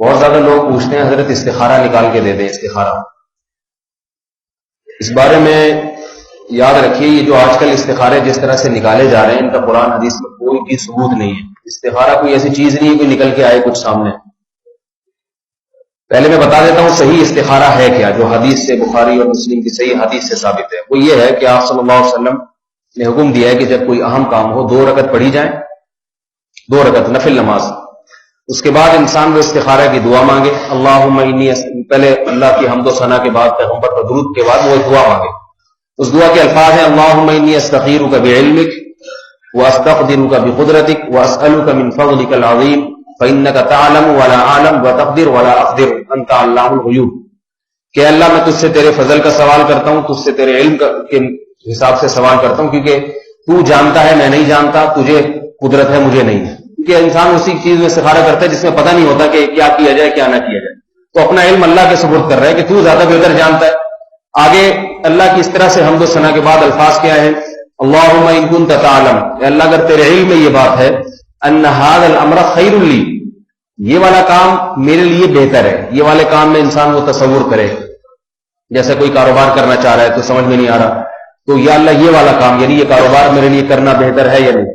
بہت زیادہ لوگ پوچھتے ہیں حضرت استخارہ نکال کے دے دیں استخارہ. اس بارے میں یاد رکھیے یہ جو آج کل استخارے جس طرح سے نکالے جا رہے ہیں ان کا قرآن حدیث میں کوئی بھی ثبوت نہیں ہے. استخارہ کوئی ایسی چیز نہیں ہے کوئی نکل کے آئے کچھ سامنے. پہلے میں بتا دیتا ہوں صحیح استخارہ ہے کیا, جو حدیث سے بخاری اور مسلم کی صحیح حدیث سے ثابت ہے. وہ یہ ہے کہ آپ صلی اللہ علیہ وسلم نے حکم دیا ہے کہ جب کوئی اہم کام ہو 2 رکعت پڑھی جائیں, 2 رکعت نفل نماز. اس کے بعد انسان وہ استخارہ کی دعا مانگے, اللہم انی, پہلے اللہ کی حمد و ثنا کے بعد پیغمبر پر درود کے بعد وہ دعا مانگے. اس دعا کے الفاظ ہیں اللہم انی استخیرک بعلمک واستقدرک بقدرتک واسألک من فضلک العظیم فإنک تعلم ولا اعلم وتقدر ولا اقدر انت علام الغیوب. کہ اللہ میں تجھ سے تیرے فضل کا سوال کرتا ہوں, تجھ سے تیرے علم کے حساب سے سوال کرتا ہوں, کیونکہ تو جانتا ہے میں نہیں جانتا, تجھے قدرت ہے مجھے نہیں ہے. کیونکہ انسان اسی چیز میں استخارہ کرتا ہے جس میں پتہ نہیں ہوتا کہ کیا کیا جائے کیا نہ کیا جائے. تو اپنا علم اللہ کے سپرد کر رہا ہے کہ تو زیادہ بہتر جانتا ہے. آگے اللہ کی اس طرح سے حمد و ثنا کے بعد الفاظ کیا ہیں, اللہم ان کنت تعلم, کہ اللہ اگر تیرے علم میں یہ بات ہے, ان ھذا الامر خیر لی, یہ والا کام میرے لیے بہتر ہے. یہ والے کام میں انسان وہ تصور کرے, جیسے کوئی کاروبار کرنا چاہ رہا ہے تو سمجھ میں نہیں آ رہا, تو یا اللہ یہ والا کام یعنی یہ کاروبار میرے لیے کرنا بہتر ہے یا نہیں.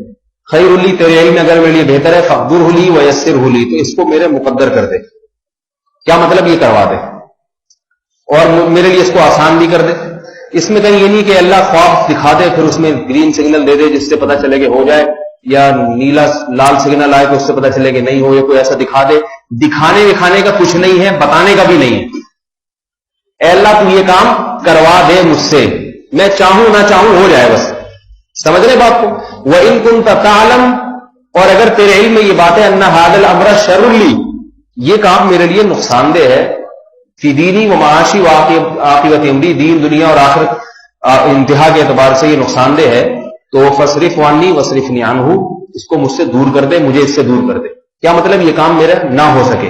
خیر لی, تیرے علم میں اگر میرے لیے بہتر ہے, فقدرہ لی ویسرہ لی, تو اس کو میرے مقدر کر دے. کیا مطلب یہ کروا دے اور میرے لیے اس کو آسان بھی کر دے. اس میں کہیں یہ نہیں کہ اللہ خواب دکھا دے پھر اس میں گرین سگنل دے دے جس سے پتہ چلے کہ ہو جائے, یا نیلا لال سگنل آئے تو اس سے پتہ چلے کہ نہیں ہو, یا کوئی ایسا دکھا دے. دکھانے دکھانے کا کچھ نہیں ہے, بتانے کا بھی نہیں ہے. اے اللہ تو یہ کام کروا دے مجھ سے, میں چاہوں نہ چاہوں ہو جائے بس. سمجھ رہے بات کو. وَإِن كُنتَ تَعْلَمُ, اور اگر تیرے علم میں یہ بات ہے, ان ھذا الامر شر لی, یہ کام میرے لیے نقصان دہ ہے, فی دینی و معاشی و عاقبت امری, دین دنیا اور آخرت انتہا کے اعتبار سے یہ نقصان دہ ہے, تو فصرف عنی وصرفنی عنہ, اس کو مجھ سے دور کر دے, مجھے اس سے دور کر دے. کیا مطلب یہ کام میرا نہ ہو سکے.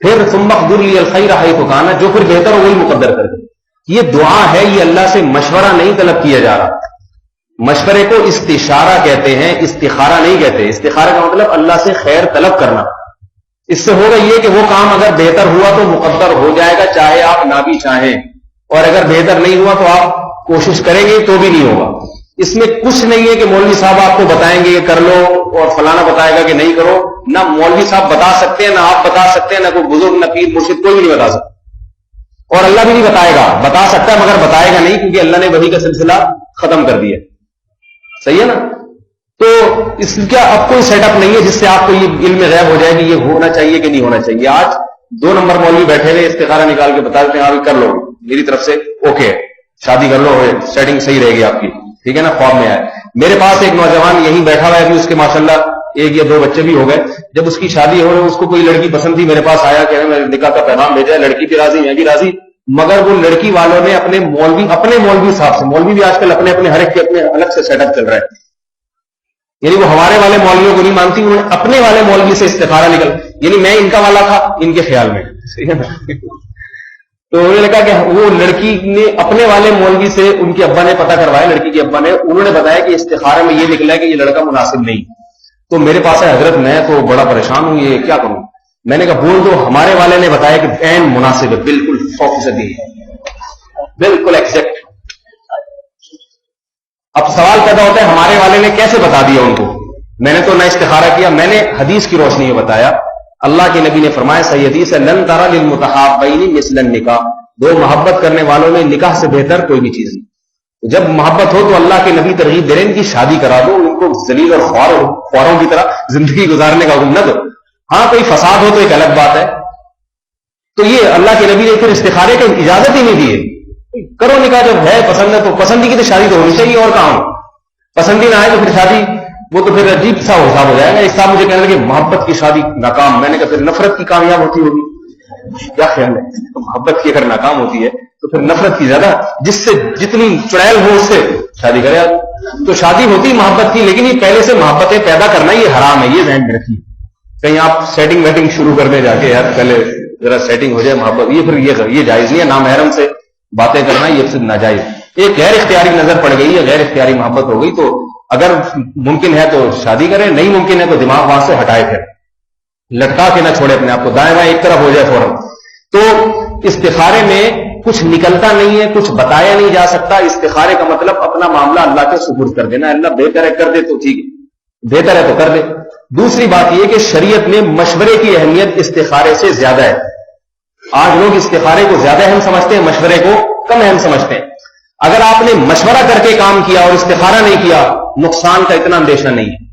پھر ثم اقدر لی الخیر حیث کان, جو پھر بہتر ہو وہی مقدر کر دے. یہ دعا ہے, یہ اللہ سے مشورہ نہیں طلب کیا جا رہا. مشورے کو استشارہ کہتے ہیں, استخارہ نہیں کہتے. استخارہ کا مطلب اللہ سے خیر طلب کرنا. اس سے ہوگا یہ کہ وہ کام اگر بہتر ہوا تو مقدر ہو جائے گا چاہے آپ نہ بھی چاہیں, اور اگر بہتر نہیں ہوا تو آپ کوشش کریں گے تو بھی نہیں ہوگا. اس میں کچھ نہیں ہے کہ مولوی صاحب آپ کو بتائیں گے کہ کر لو اور فلانا بتائے گا کہ نہیں کرو. نہ مولوی صاحب بتا سکتے ہیں, نہ آپ بتا سکتے ہیں, نہ کوئی بزرگ, نہ پیر مرشد, کوئی بھی نہیں بتا سکتا. اور اللہ بھی نہیں بتائے گا, بتا سکتا ہے مگر بتائے گا نہیں, کیونکہ اللہ نے وحی کا سلسلہ ختم کر دیا. صحیح ہے نا. تو اس کا اب کوئی سیٹ اپ نہیں ہے جس سے آپ کو یہ علم غیب ہو جائے کہ یہ ہونا چاہیے کہ نہیں ہونا چاہیے. آج 2 نمبر مولوی بیٹھے ہوئے استخارہ نکال کے بتا دیتے ہیں آپ کر لو, میری طرف سے اوکے, شادی کر لو, سیٹنگ صحیح رہے گی آپ کی, ٹھیک ہے نا. خواب میں آئے. میرے پاس ایک نوجوان یہیں بیٹھا ہوا ہے, ابھی اس کے ماشاءاللہ 1 یا 2 بچے بھی ہو گئے. جب اس کی شادی ہو رہی, اس کو کوئی لڑکی پسند تھی, میرے پاس آیا کہ میں نکاح کا پیغام بھیجا, لڑکی بھی راضی میں بھی راضی, مگر وہ لڑکی والوں نے اپنے مولوی صاحب سے, مولوی بھی آج کل اپنے ہر ایک کے اپنے الگ سے سیٹ اپ چل رہا ہے, یعنی وہ ہمارے والے مولویوں کو نہیں مانتی, انہوں نے اپنے والے مولوی سے استخارہ نکل, یعنی میں ان کا والا تھا ان کے خیال میں. تو انہوں نے کہا کہ وہ لڑکی نے اپنے والے مولوی سے, ان کے ابا نے پتہ کروایا, لڑکی کے ابا نے, انہوں نے بتایا کہ استخارے میں یہ نکلا ہے کہ یہ لڑکا مناسب نہیں. تو میرے پاس ہے حضرت, میں تو بڑا پریشان ہوں, یہ کیا کروں. میں نے کہا بول دو, ہمارے والے نے بتایا کہ عین مناسب ہے, بالکل 100%, بالکل ایگزیکٹ. اب سوال پیدا ہوتا ہے ہمارے والے نے کیسے بتا دیا ان کو. میں نے تو نہ استخارہ کیا, میں نے حدیث کی روشنی میں بتایا. اللہ کے نبی نے فرمایا صحیح حدیث ہے, لن ترى للمتحابین مثل النکاح, 2 محبت کرنے والوں میں نکاح سے بہتر کوئی بھی چیز نہیں. جب محبت ہو تو اللہ کے نبی ترغیب دے رہے ہیں ان کی شادی کرا دو, ان کو ذلیل اور خواروں کی طرح زندگی گزارنے کا حکم نہ دو. ہاں کوئی فساد ہو تو ایک الگ بات ہے. تو یہ اللہ کے نبی نے پھر استخارے کی اجازت ہی نہیں دی ہے. کرو نکاح, جب ہے پسند ہے تو, پسندی کی تو شادی تو ہونی چاہیے, اور کہاں ہو. پسندی نہ آئے تو پھر شادی, وہ تو پھر عجیب سا حساب ہو جائے گا. ایک صاحب مجھے کہنے لگے محبت کی شادی ناکام. میں نے کہا پھر نفرت کی کامیاب ہوتی ہوگی. کیا خیال ہے, تو محبت کی اگر ناکام ہوتی ہے تو پھر نفرت کی زیادہ, جس سے جتنی چڑیل ہو اس سے شادی کرے. تو شادی ہوتی محبت کی, لیکن یہ پہلے سے محبتیں پیدا کرنا یہ حرام ہے, یہ ذہن میں رکھیے. کہیں آپ سیٹنگ ویٹنگ شروع کر دیں جا کے, یار پہلے ذرا سیٹنگ ہو جائے محبت, یہ پھر یہ جائز نہیں ہے. نامحرم سے باتیں کرنا یہ صرف ناجائز. ایک غیر اختیاری نظر پڑ گئی ہے, غیر اختیاری محبت ہو گئی, تو اگر ممکن ہے تو شادی کریں, نہیں ممکن ہے تو دماغ وہاں سے ہٹائے. پھر لٹکا کے نہ چھوڑے اپنے آپ کو، دائیں بائیں ایک طرف ہو جائے فوراً. تو استخارے میں کچھ نکلتا نہیں ہے، کچھ بتایا نہیں جا سکتا. استخارے کا مطلب اپنا معاملہ اللہ کے سپرد کر دینا. اللہ بہتر ہے کر دے تو ٹھیک ہے، بہتر ہے تو کر دے. دوسری بات یہ کہ شریعت میں مشورے کی اہمیت استخارے سے زیادہ ہے. آج لوگ استخارے کو زیادہ اہم سمجھتے ہیں، مشورے کو کم اہم سمجھتے ہیں. اگر آپ نے مشورہ کر کے کام کیا اور استخارہ نہیں کیا، نقصان کا اتنا اندیشہ نہیں ہے.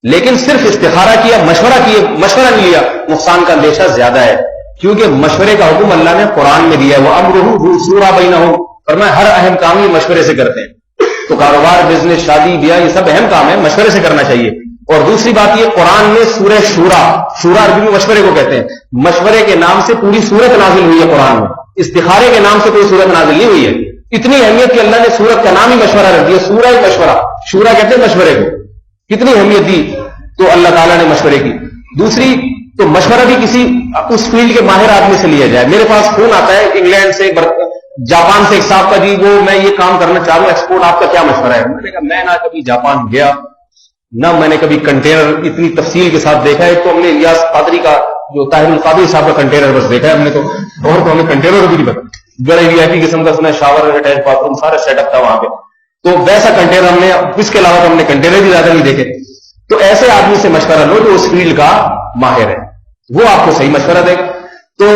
لیکن صرف استخارہ کیا، مشورہ نہیں لیا، نقصان کا اندیشہ زیادہ ہے. کیونکہ مشورے کا حکم اللہ نے قرآن میں دیا ہے، وہ امرہ شورا بینہم، فرمایا ہر اہم کام یہ مشورے سے کرتے ہیں. تو کاروبار، بزنس، شادی بیاہ، یہ سب اہم کام ہے، مشورے سے کرنا چاہیے. اور دوسری بات یہ، قرآن میں سورہ شورا عربی میں مشورے کو کہتے ہیں، مشورے کے نام سے پوری سورت نازل ہوئی ہے قرآن میں. استخارے کے نام سے کوئی سورت نازل نہیں ہوئی ہے. اتنی اہمیت کہ اللہ نے سورت کا نام ہی مشورہ رکھ دیا، سورہ مشورہ. شورا کہتے ہیں مشورے کو. کتنی اہمیت دی تو اللہ تعالیٰ نے مشورے کی. دوسری تو مشورہ بھی کسی اس فیلڈ کے ماہر آدمی سے لیا جائے. میرے پاس فون آتا ہے انگلینڈ سے، جاپان سے ایک صاحب کا، جی وہ میں یہ کام کرنا چاہ رہا ہوں ایکسپورٹ، آپ کا کیا مشورہ ہے؟ میں نے کہا میں نہ کبھی جاپان گیا، نہ میں نے کبھی کنٹینر اتنی تفصیل کے ساتھ دیکھا ہے. تو ہم نے الیاس قادری کا جو طاہر القادری صاحب کا کنٹینر بس دیکھا ہے ہم نے، تو اور تو ہمیں کنٹینر بھی نہیں پتا. بڑے وی آئی پی قسم کا سنا، شاور، اٹیچ باتھ روم، سارا سیٹ اپ تھا وہاں پہ. تو ویسا کنٹینر ہم نے، اس کے علاوہ ہم نے کنٹینر بھی زیادہ نہیں دیکھے. تو ایسے آدمی سے مشورہ لو جو اس فیلڈ کا ماہر ہے، وہ آپ کو صحیح مشورہ دے گا. تو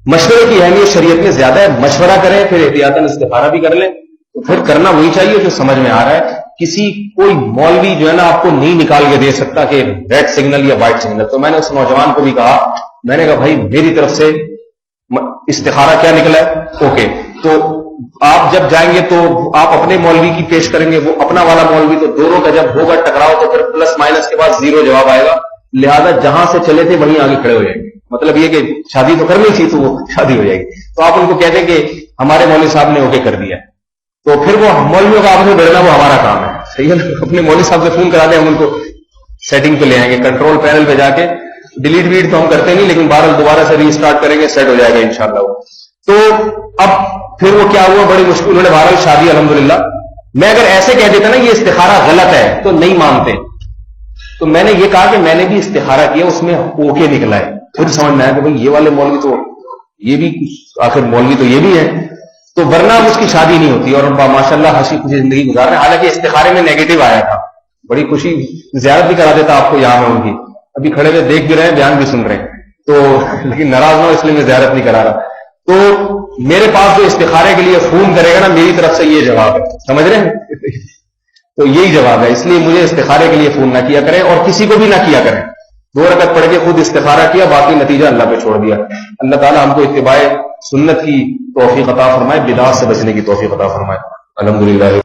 مشورے کی اہمیت شریعت میں زیادہ ہے. مشورہ کریں، پھر احتیاطاً استخارہ بھی کر لیں. تو پھر کرنا وہی چاہیے جو سمجھ میں آ رہا ہے. کسی کوئی مولوی جو ہے نا آپ کو نہیں نکال کے دے سکتا کہ ریڈ سگنل یا وائٹ سگنل. تو میں نے اس نوجوان کو بھی کہا، میں نے کہا بھائی میری طرف سے استخارہ کیا نکلا ہے، اوکے، تو آپ جب جائیں گے تو آپ اپنے مولوی کی پیش کریں گے، وہ اپنا والا مولوی، تو دونوں کا جب ہوگا ٹکراؤ تو پھر پلس مائنس کے بعد زیرو جواب آئے گا. لہذا جہاں سے چلے تھے وہیں آگے کھڑے ہو جائیں گے. مطلب یہ کہ شادی تو کرنی تھی تو وہ شادی ہو جائے گی. تو آپ ان کو کہتے ہیں کہ ہمارے مولوی صاحب نے اوکے کر دیا، تو پھر وہ مولویوں کا آپس میں بڑھنا وہ ہمارا کام ہے. صحیح ہے نا؟ اپنے مولوی صاحب سے فون کرا دیں، ہم ان کو سیٹنگ پہ لے آئیں گے. کنٹرول پینل پہ جا کے ڈیلیٹ ویٹ تو ہم کرتے نہیں، لیکن بہرحال دوبارہ سے ری اسٹارٹ کریں گے، سیٹ ہو جائے گا انشاءاللہ. تو اب پھر وہ کیا ہوا، بڑی مشکل، انہوں نے بہرحال شادی الحمدللہ. میں اگر ایسے کہہ دیتا نا یہ استخارہ غلط ہے تو نہیں مانتے. تو میں نے یہ کہا کہ میں نے بھی استخارہ کیا، اس میں اوکے نکلا ہے. پھر سمجھ میں آیا کہ بھائی یہ والے مولوی تو یہ بھی آخر مولوی تو یہ بھی ہے. تو ورنہ اس کی شادی نہیں ہوتی. اور ماشاءاللہ ہنسی خوشی زندگی گزار رہے ہیں. حالانکہ استخارے میں نیگیٹو آیا تھا. بڑی خوشی، زیارت بھی کرا دیتا آپ کو یہاں میں ان کی. ابھی کھڑے ہوئے دیکھ بھی رہے ہیں، بیان بھی سن رہے ہیں. تو لیکن ناراض نہ ہو اس لیے میں زیارت نہیں کرا رہا. تو میرے پاس جو استخارے کے لیے فون کرے گا نا، میری طرف سے یہ جواب ہے، سمجھ رہے ہیں؟ تو یہی جواب ہے. اس لیے مجھے استخارے کے لیے فون نہ کیا کریں، اور کسی کو بھی نہ کیا کریں. 2 رکعت پڑھ کے خود استخارہ کیا، باقی نتیجہ اللہ پہ چھوڑ دیا. اللہ تعالیٰ ہم کو اتباع سنت کی توفیق عطا فرمائے، بدعات سے بچنے کی توفیق عطا فرمائے. الحمدللہ.